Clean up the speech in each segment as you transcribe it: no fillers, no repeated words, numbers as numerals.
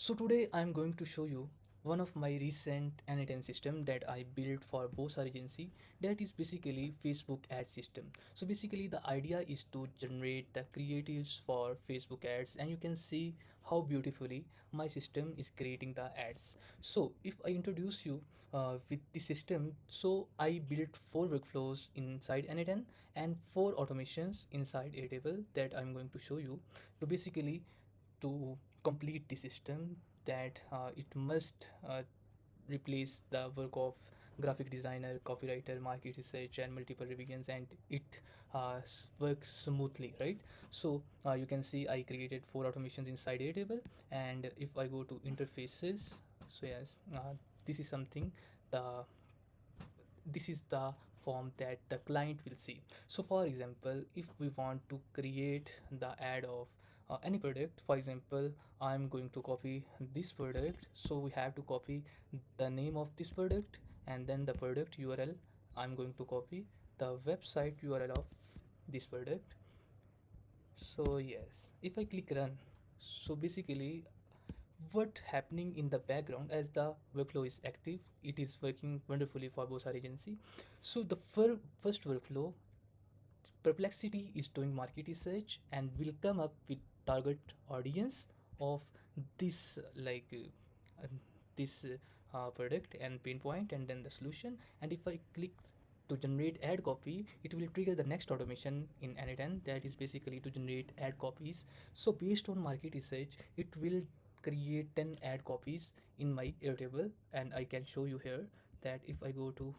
So today I'm going to show you one of my recent N10 system that I built for both our agency, that is basically Facebook ad system. So basically the idea is to generate the creatives for Facebook ads, and you can see how beautifully my system is creating the ads. So if I introduce you with the system, so I built 4 workflows inside N10 and 4 automations inside Airtable that I'm going to show you to basically to complete the system that it must replace the work of graphic designer, copywriter, market research, and multiple revisions, and it works smoothly, right? So you can see I created 4 automations inside Airtable, and if I go to interfaces, so yes, this is something the this is the form that the client will see. So for example, if we want to create the ad of any product, for example, I'm going to copy this product, so we have to copy the name of this product and then the product URL. I'm going to copy the website URL of this product. So yes, if I click run, so basically what happening in the background as the workflow is active, it is working wonderfully for both our agency. So the first workflow, Perplexity is doing market research and will come up with target audience of this uh, this product and pain point and then the solution. And if I click to generate ad copy, it will trigger the next automation in N10, that is basically to generate ad copies. So based on market research, it will create 10 ad copies in my Airtable, and I can show you here that if I go to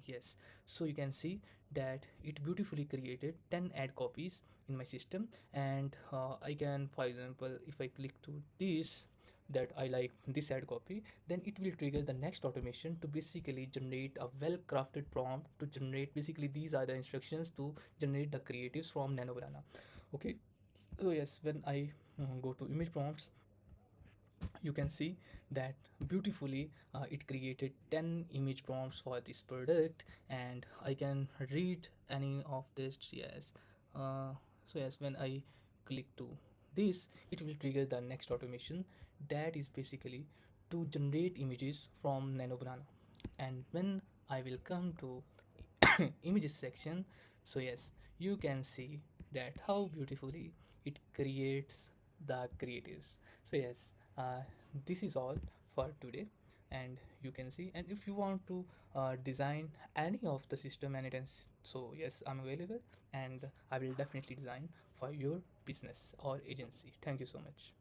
yes, so you can see that it beautifully created 10 ad copies in my system. And I can, for example, if I click to this, that I like this ad copy, then it will trigger the next automation to basically generate a well crafted prompt to generate, basically these are the instructions to generate the creatives from Nanobrana. Okay, so yes, when I go to image prompts, you can see that beautifully it created 10 image prompts for this product, and I can read any of this. Yes, so yes, when I click to this, it will trigger the next automation, that is basically to generate images from Nanobrana. And when I will come to images section, so yes, you can see that how beautifully it creates the creatives. So yes, this is all for today, and you can see, and if you want to design any of the system anytime, so yes, I'm available and I will definitely design for your business or agency. Thank you so much.